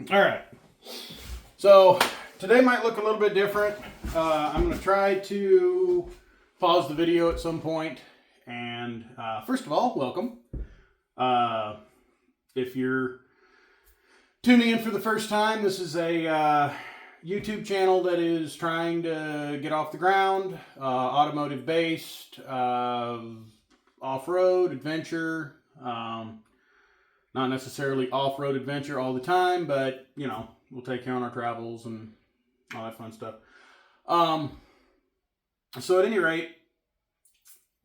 All right. So today might look a little bit different. I'm going to try to pause the video at some point. And first of all, welcome. If you're tuning in for the first time, this is a YouTube channel that is trying to get off the ground, automotive based, off-road adventure. Not necessarily off-road adventure all the time, but you know, we'll take you on our travels and all that fun stuff. So at any rate,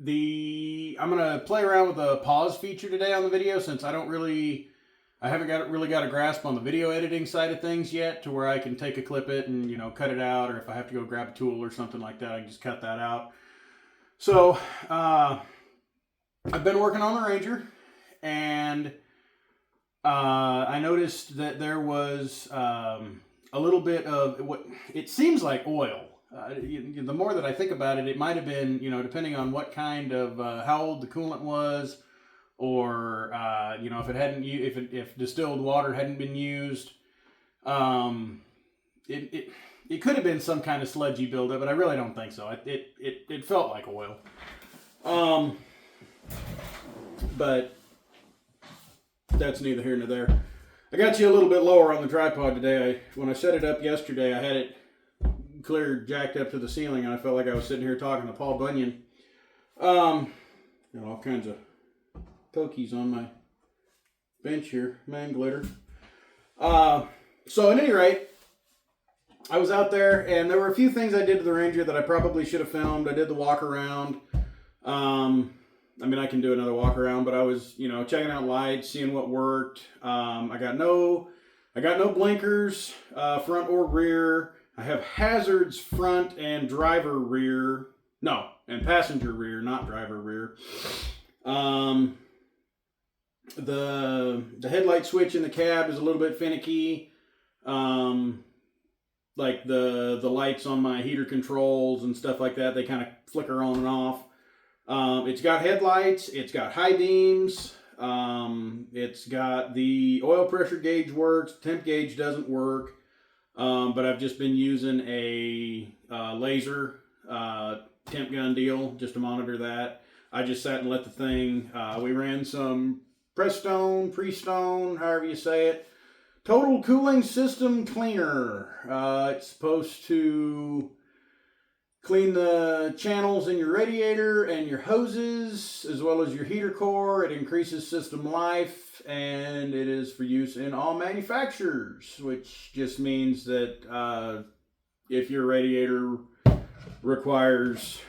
I'm gonna play around with the pause feature today on the video, since I haven't really got a grasp on the video editing side of things yet, to where I can take a clip it and, you know, cut it out, or if I have to go grab a tool or something like that, I can just cut that out. So I've been working on the Ranger, and I noticed that there was a little bit of what it seems like oil. The more that I think about it, it might have been, you know, depending on what kind of how old the coolant was, or you know, if distilled water hadn't been used. It could have been some kind of sludgy buildup, but I really don't think so. It felt like oil. But that's neither here nor there. I got you a little bit lower on the tripod today. When I set it up yesterday, I had it clear jacked up to the ceiling, and I felt like I was sitting here talking to Paul Bunyan. Got all kinds of pokies on my bench here, man glitter. So at any rate, I was out there, and there were a few things I did to the Ranger that I probably should have filmed. I did the walk around. I mean, I can do another walk around, but I was, you know, checking out lights, seeing what worked. I got no blinkers, front or rear. I have hazards front and driver rear. No, and passenger rear, not driver rear. The headlight switch in the cab is a little bit finicky. Like the lights on my heater controls and stuff like that, they kind of flicker on and off. It's got headlights, it's got high beams, it's got the oil pressure gauge works, temp gauge doesn't work, but I've just been using a laser temp gun deal just to monitor that. I just sat and let the thing, we ran some Prestone, however you say it, total cooling system cleaner. It's supposed to clean the channels in your radiator and your hoses, as well as your heater core. It increases system life, and it is for use in all manufacturers, which just means that if your radiator requires,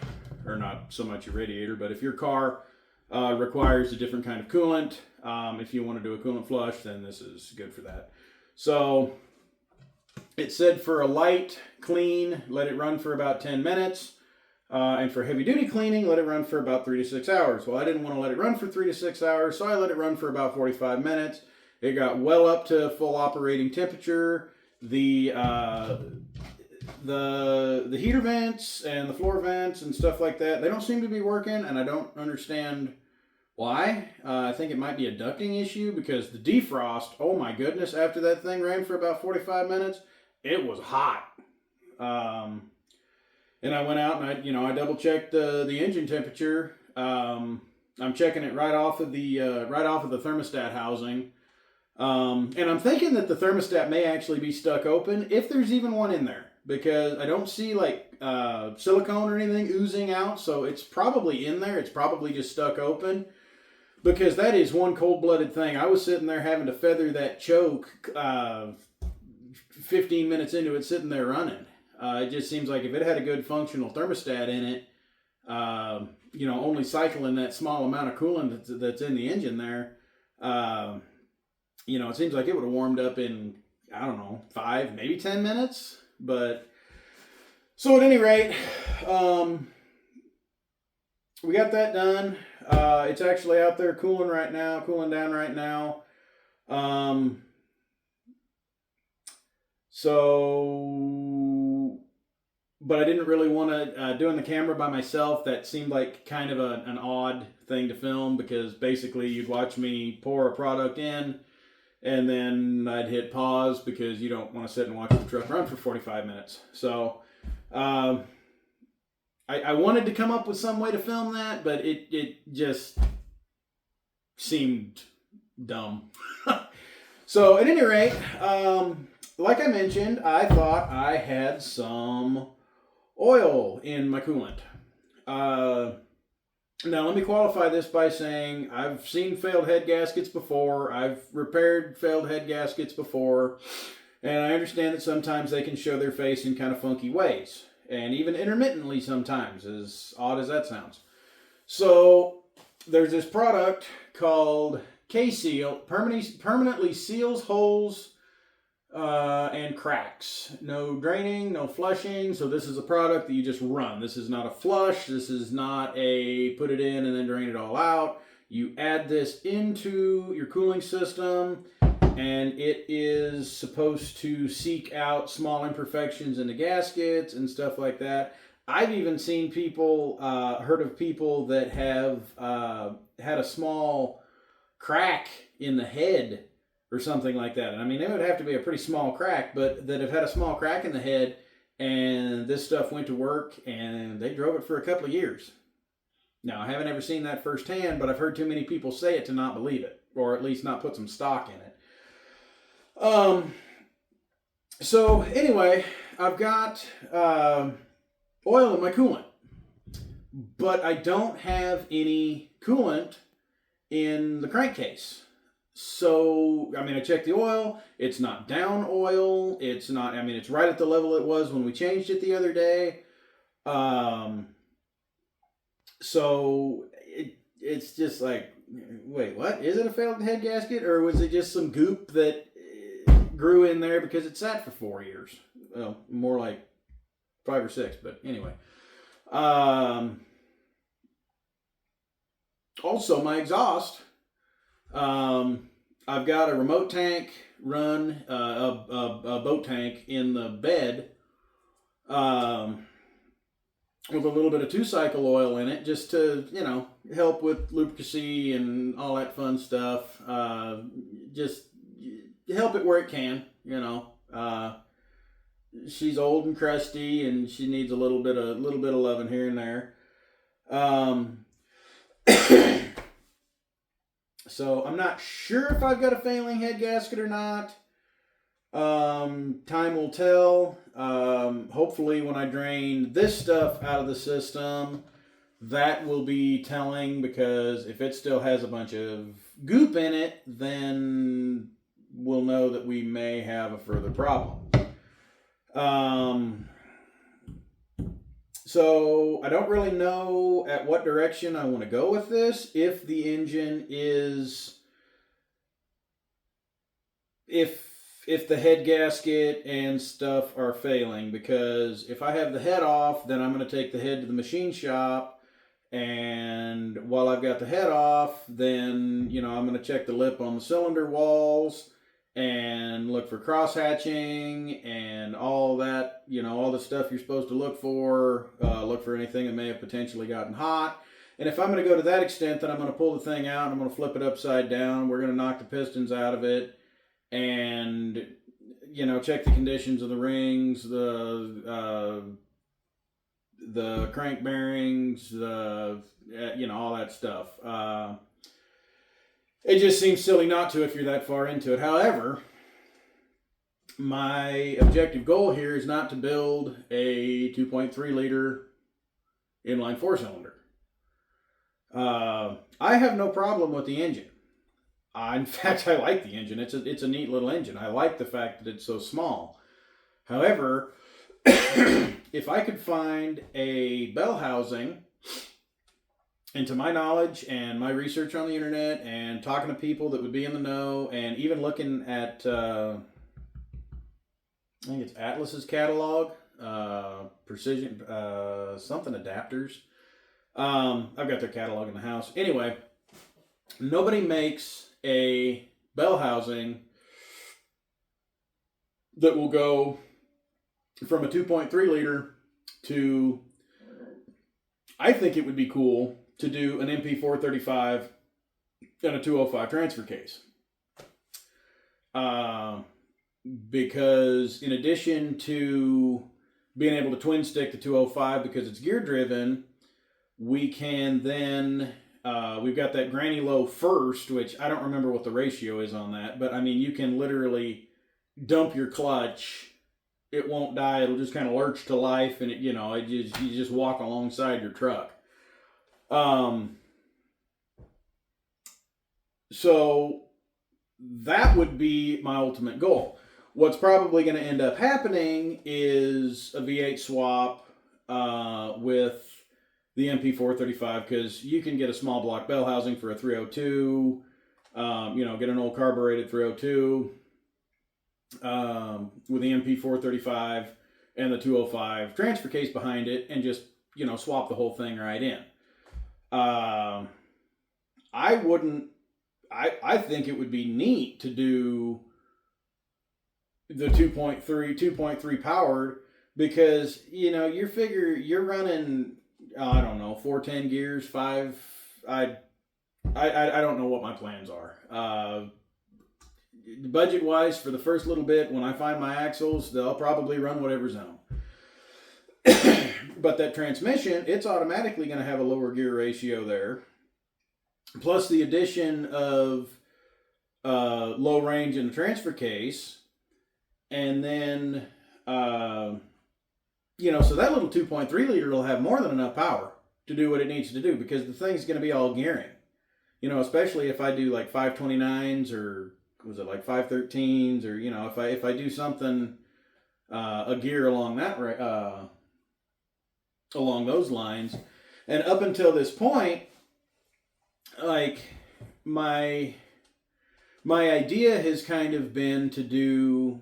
or not so much your radiator, but if your car requires a different kind of coolant, if you want to do a coolant flush, then this is good for that. So it said for a light clean, let it run for about 10 minutes. And for heavy duty cleaning, let it run for about 3 to 6 hours. Well, I didn't want to let it run for 3 to 6 hours, so I let it run for about 45 minutes. It got well up to full operating temperature. The heater vents and the floor vents and stuff like that, they don't seem to be working, and I don't understand why. I think it might be a ducting issue, because the defrost, oh my goodness, after that thing ran for about 45 minutes, it was hot. And I went out and I double checked the engine temperature. I'm checking it right off of the thermostat housing. And I'm thinking that the thermostat may actually be stuck open, if there's even one in there, because I don't see like silicone or anything oozing out. So it's probably in there. It's probably just stuck open, because that is one cold-blooded thing. I was sitting there having to feather that choke 15 minutes into it sitting there running. It just seems like if it had a good functional thermostat in it, you know, only cycling that small amount of coolant that's in the engine there, you know, it seems like it would have warmed up in, I don't know, 5, maybe 10 minutes. But so at any rate, we got that done. It's actually out there cooling down right now. So, but I didn't really want to, doing the camera by myself, that seemed like kind of an odd thing to film, because basically you'd watch me pour a product in, and then I'd hit pause because you don't want to sit and watch the truck run for 45 minutes. So I wanted to come up with some way to film that, but it just seemed dumb. So at any rate, like I mentioned, I thought I had some oil in my coolant. Now let me qualify this by saying I've seen failed head gaskets before. I've repaired failed head gaskets before. And I understand that sometimes they can show their face in kind of funky ways. And even intermittently sometimes, as odd as that sounds. So there's this product called K-Seal, permanently seals holes and cracks. No draining, no flushing. So this is a product that you just run. This is not a flush. This is not a put it in and then drain it all out. You add this into your cooling system, and it is supposed to seek out small imperfections in the gaskets and stuff like that. I've even seen people, heard of people that have had a small crack in the head or something like that. And I mean, it would have to be a pretty small crack, but that have had a small crack in the head, and this stuff went to work, and they drove it for a couple of years. Now, I haven't ever seen that firsthand, but I've heard too many people say it to not believe it, or at least not put some stock in it. So anyway, I've got oil in my coolant, but I don't have any coolant in the crankcase. So, I mean, I checked the oil. It's not down oil. It's not, I mean, it's right at the level it was when we changed it the other day. So it's just like, wait, what? Is it a failed head gasket, or was it just some goop that grew in there because it sat for 4 years? Well, more like 5 or 6, but anyway. Also, my exhaust. I've got a remote tank run, a boat tank in the bed, with a little bit of 2-cycle oil in it, just to, you know, help with lubricancy and all that fun stuff. Just help it where it can, you know. She's old and crusty, and she needs a little bit of loving here and there. So I'm not sure if I've got a failing head gasket or not. Time will tell. Hopefully when I drain this stuff out of the system, that will be telling, because if it still has a bunch of goop in it, then we'll know that we may have a further problem. So I don't really know at what direction I want to go with this. If the engine is, if the head gasket and stuff are failing, because if I have the head off, then I'm going to take the head to the machine shop, and while I've got the head off, then, you know, I'm going to check the lip on the cylinder walls and look for cross hatching and all that, you know, all the stuff you're supposed to look for anything that may have potentially gotten hot. And if I'm going to go to that extent, then I'm going to pull the thing out and I'm going to flip it upside down. We're going to knock the pistons out of it and, you know, check the conditions of the rings, the crank bearings, you know, all that stuff. It just seems silly not to if you're that far into it. However, my objective goal here is not to build a 2.3 liter inline 4-cylinder. I have no problem with the engine. In fact, I like the engine. It's a neat little engine. I like the fact that it's so small. However, if I could find a bell housing, and to my knowledge and my research on the internet and talking to people that would be in the know, and even looking at, I think it's Atlas's catalog, precision, something adapters. I've got their catalog in the house. Anyway, nobody makes a bell housing that will go from a 2.3 liter to, I think it would be cool to do an MP435 and a 205 transfer case. Uh, because in addition to being able to twin stick the 205 because it's gear driven, we can then we've got that granny low first, which I don't remember what the ratio is on that, but I mean you can literally dump your clutch, it won't die, it'll just kind of lurch to life, and you just walk alongside your truck. So that would be my ultimate goal. What's probably going to end up happening is a V8 swap with the MP435, because you can get a small block bell housing for a 302, get an old carbureted 302 with the MP435 and the 205 transfer case behind it, and just, swap the whole thing right in. I think it would be neat to do the 2.3 powered, because you're running, I don't know, 410 gears, 5. I don't know what my plans are. Budget wise, for the first little bit, when I find my axles, they'll probably run whatever's in them. But that transmission, it's automatically going to have a lower gear ratio there. Plus the addition of low range in the transfer case. And then, so that little 2.3 liter will have more than enough power to do what it needs to do, because the thing's going to be all gearing. Especially if I do like 529s, or was it like 513s, or, if I do something, a gear along that, along those lines. And up until this point, like my idea has kind of been to do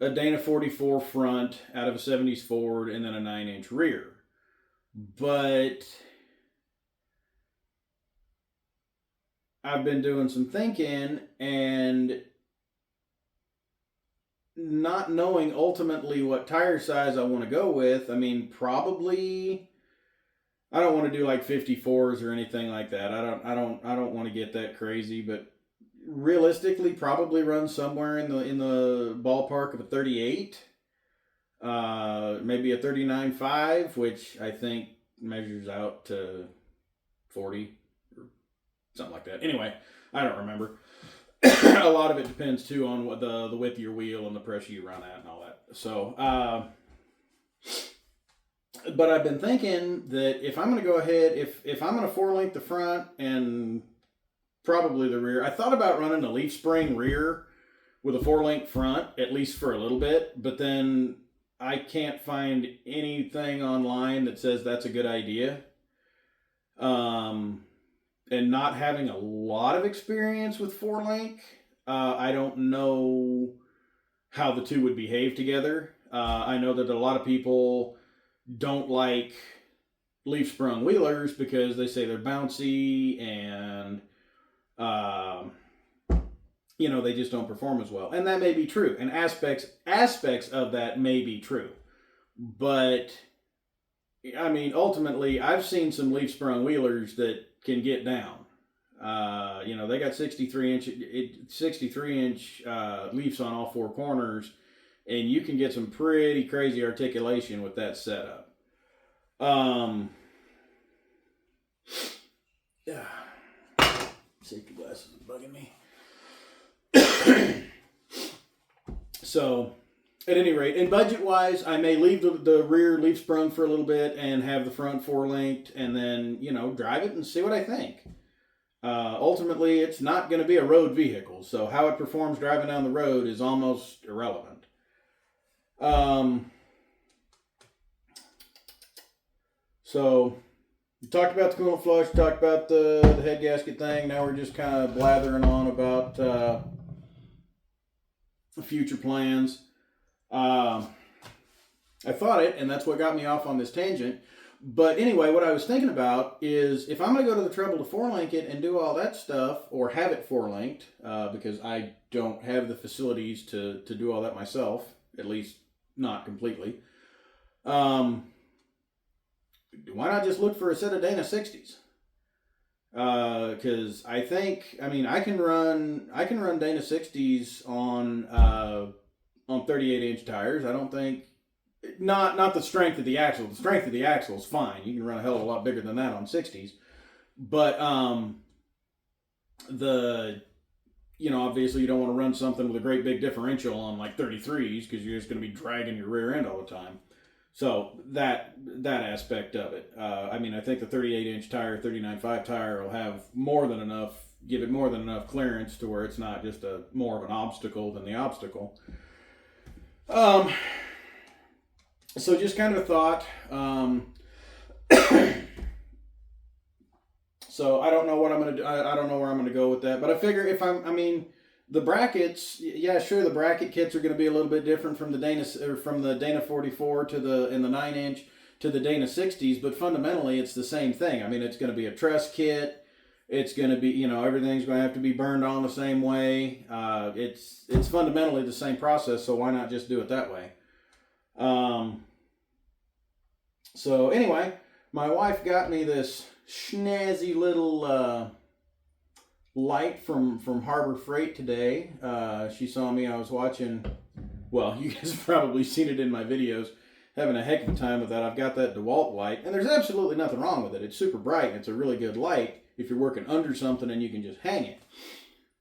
a Dana 44 front out of a 70s Ford and then a 9-inch rear. But I've been doing some thinking and not knowing ultimately what tire size I want to go with. I mean, probably I don't want to do like 54s or anything like that. I don't want to get that crazy, but realistically probably run somewhere in the ballpark of a 38, maybe a 39.5, which I think measures out to 40 or something like that. Anyway, I don't remember. A lot of it depends too on what the width of your wheel and the pressure you run at and all that. So but I've been thinking that if I'm going to go ahead, if I'm going to 4-link the front and probably the rear, I thought about running a leaf spring rear with a 4-link front, at least for a little bit, but then I can't find anything online that says that's a good idea. And not having a lot of experience with 4-link, I don't know how the two would behave together. I know that a lot of people don't like leaf sprung wheelers because they say they're bouncy and they just don't perform as well, and that may be true, and aspects of that may be true, but I mean ultimately I've seen some leaf sprung wheelers that can get down. They got 63 inch leafs on all four corners, and you can get some pretty crazy articulation with that setup. Yeah. Safety glasses are bugging me. So, at any rate, and budget-wise, I may leave the rear leaf sprung for a little bit and have the front 4-linked, and then, drive it and see what I think. Ultimately, it's not going to be a road vehicle, so how it performs driving down the road is almost irrelevant. So, we talked about the coolant flush, talked about the head gasket thing. Now we're just kind of blathering on about future plans. I thought it, and that's what got me off on this tangent. But anyway, what I was thinking about is if I'm going to go to the trouble to 4-link it and do all that stuff, or have it 4-linked, because I don't have the facilities to do all that myself, at least not completely. Why not just look for a set of Dana 60s? Because I think, I mean, I can run Dana 60s on 38-inch tires. I don't think, not the strength of the axle. The strength of the axle is fine. You can run a hell of a lot bigger than that on 60s. But obviously you don't want to run something with a great big differential on like 33s because you're just going to be dragging your rear end all the time. So that aspect of it. I mean, I think the 38-inch tire, 39.5 tire will have give it more than enough clearance to where it's not just more of an obstacle than the obstacle. So just kind of a thought. So I don't know what I'm going to do. I don't know where I'm going to go with that. But I figure the brackets, yeah, sure, the bracket kits are going to be a little bit different from the Dana 44 in the 9-inch to the Dana 60s, but fundamentally it's the same thing. I mean, it's going to be a truss kit. It's going to be, everything's going to have to be burned on the same way. It's fundamentally the same process, so why not just do it that way? So anyway, my wife got me this snazzy little light from Harbor Freight today. She saw me. I was watching. Well, you guys have probably seen it in my videos. Having a heck of a time with that. I've got that DeWalt light, and there's absolutely nothing wrong with it. It's super bright. And it's a really good light if you're working under something and you can just hang it.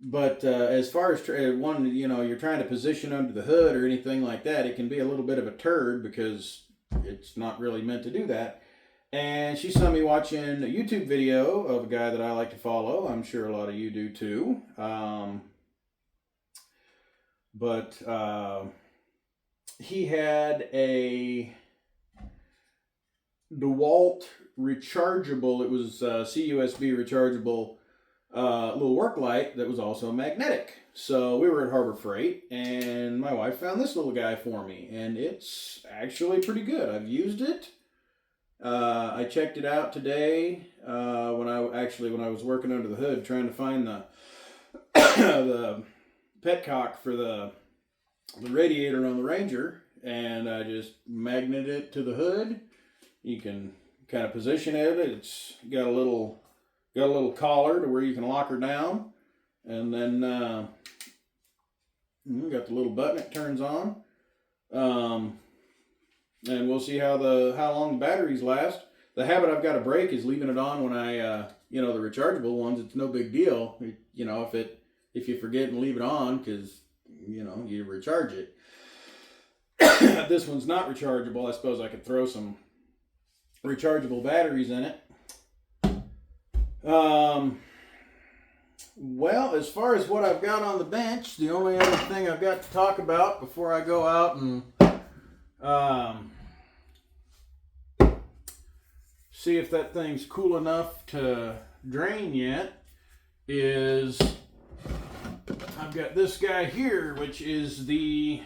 But as far as you're trying to position under the hood or anything like that, it can be a little bit of a turd because it's not really meant to do that. And she saw me watching a YouTube video of a guy that I like to follow. I'm sure a lot of you do too. But he had a DeWalt rechargeable. It was CUSB rechargeable little work light that was also magnetic. So we were at Harbor Freight, and my wife found this little guy for me, and it's actually pretty good. I've used it. I checked it out today when I was working under the hood trying to find the the petcock for the radiator on the Ranger, and I just magneted it to the hood. You can kind of position it. It's got a little collar to where you can lock her down, and then got the little button it turns on. And we'll see how long the batteries last. The habit I've got to break is leaving it on when the rechargeable ones. It's no big deal, if you forget and leave it on because you recharge it. This one's not rechargeable. I suppose I could throw some rechargeable batteries in it. Well, as far as what I've got on the bench, the only other thing I've got to talk about before I go out and see if that thing's cool enough to drain yet is I've got this guy here, which is the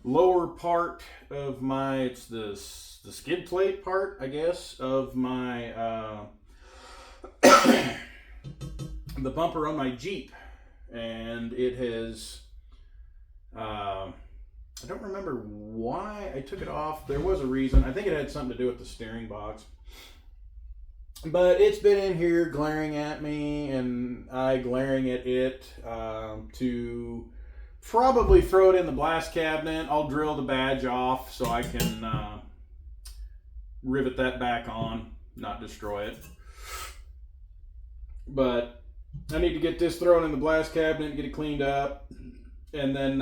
lower part of it's the skid plate part, I guess, of my the bumper on my Jeep, and it has I don't remember why I took it off. There was a reason. I think it had something to do with the steering box. But it's been in here glaring at me, and I glaring at it to probably throw it in the blast cabinet. I'll drill the badge off so I can rivet that back on, not destroy it. But I need to get this thrown in the blast cabinet and get it cleaned up. And then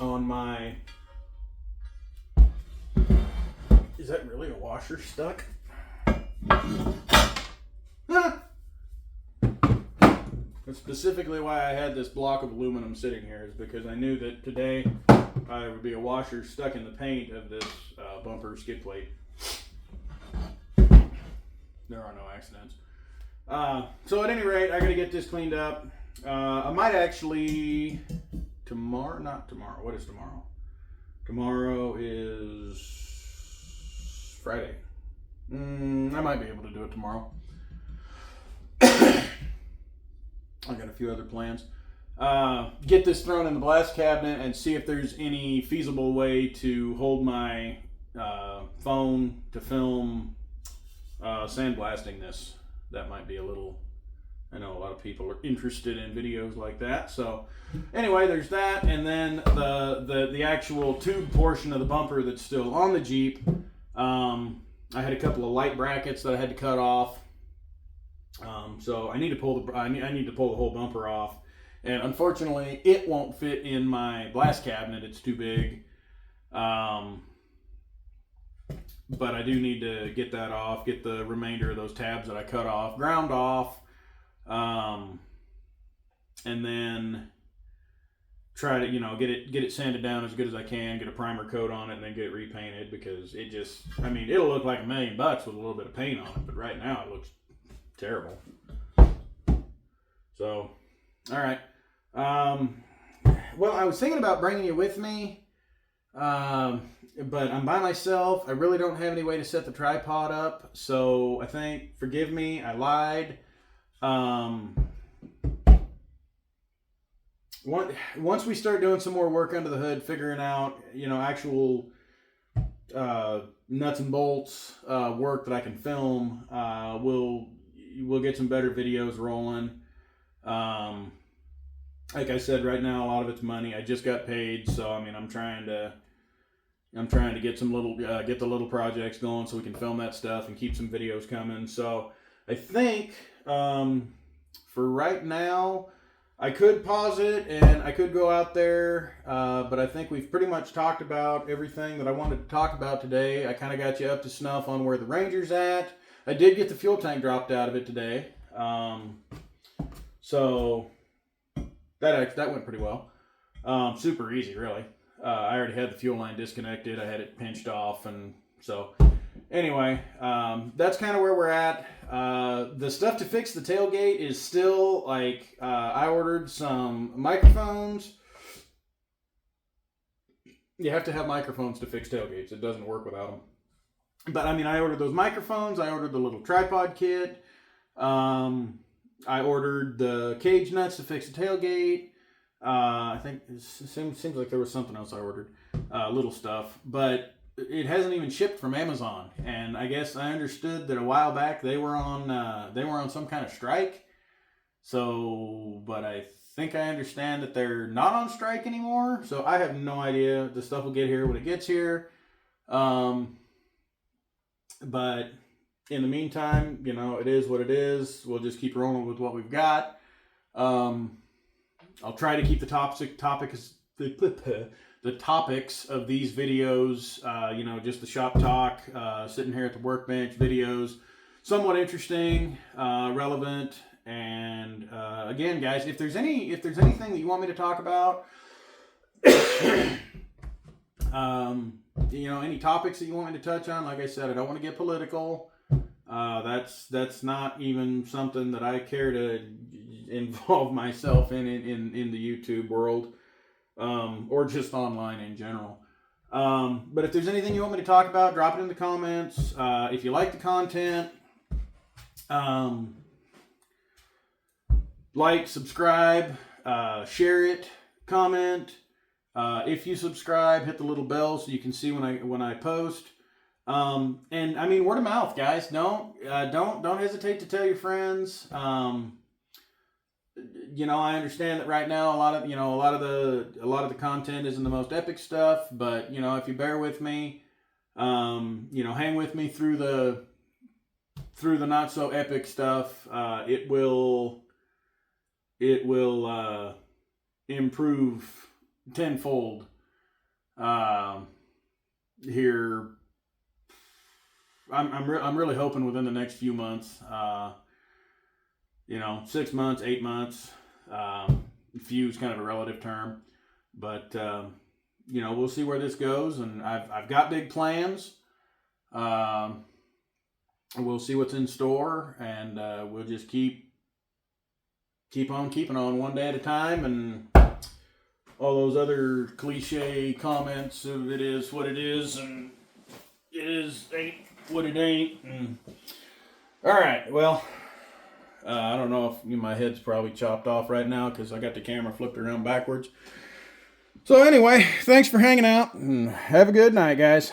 on my... Is that really a washer stuck? That's specifically why I had this block of aluminum sitting here, is because I knew that today there would be a washer stuck in the paint of this bumper skid plate. There are no accidents. So at any rate, I gotta get this cleaned up. I might actually not tomorrow. What is tomorrow? Tomorrow is Friday. I might be able to do it tomorrow. I got a few other plans. Get this thrown in the blast cabinet and see if there's any feasible way to hold my phone to film sandblasting this. that might be a little, I know a lot of people are interested in videos like that. So anyway, there's that. And then the actual tube portion of the bumper that's still on the Jeep, I had a couple of light brackets that I had to cut off. So I need to pull I need to pull the whole bumper off. And unfortunately, it won't fit in my blast cabinet. It's too big. But I do need to get that off, get the remainder of those tabs that I cut off, ground off, and then try to, get it sanded down as good as I can, get a primer coat on it, and then get it repainted, because it just, it'll look like $1 million with a little bit of paint on it, but right now it looks terrible. So, all right. Well, I was thinking about bringing you with me, but I'm by myself. I really don't have any way to set the tripod up, so I think, forgive me, I lied. Once we start doing some more work under the hood, figuring out, actual nuts and bolts work that I can film, we'll get some better videos rolling. Like I said, right now a lot of it's money. I just got paid, so I'm trying to get some get the little projects going so we can film that stuff and keep some videos coming. So I think for right now I could pause it and I could go out there, but I think we've pretty much talked about everything that I wanted to talk about today. I kind of got you up to snuff on where the Ranger's at. I did get the fuel tank dropped out of it today, so that went pretty well. Super easy, really. I already had the fuel line disconnected. I had it pinched off, and so anyway, that's kind of where we're at. The stuff to fix the tailgate is still like, I ordered some microphones. You have to have microphones to fix tailgates. It doesn't work without them. But I ordered those microphones. I ordered the little tripod kit. I ordered the cage nuts to fix the tailgate. I think it seems like there was something else I ordered, little stuff, but it hasn't even shipped from Amazon. And I guess I understood that a while back they were on some kind of strike. So, but I think I understand that they're not on strike anymore. So I have no idea. The stuff will get here when it gets here. But in the meantime, it is what it is. We'll just keep rolling with what we've got. I'll try to keep the topics of these videos, just the shop talk, sitting here at the workbench videos, somewhat interesting, relevant, and again, guys, if there's anything that you want me to talk about, any topics that you want me to touch on, like I said, I don't want to get political. That's not even something that I care to involve myself in the YouTube world, or just online in general. But if there's anything you want me to talk about, drop it in the comments. If you like the content, like, subscribe, share it, comment. If you subscribe, hit the little bell so you can see when I post. And word of mouth, guys. Don't hesitate to tell your friends. I understand that right now a lot of the content isn't the most epic stuff, but if you bear with me, hang with me through the not so epic stuff, it will improve tenfold here. I'm really hoping within the next few months, 6 months, 8 months, few is kind of a relative term, but we'll see where this goes, and I've got big plans. We'll see what's in store, and we'll just keep on keeping on one day at a time, and all those other cliche comments of it is what it is, and it ain't what it ain't. All right, well, I don't know if my head's probably chopped off right now because I got the camera flipped around backwards. So anyway, thanks for hanging out, and have a good night, guys.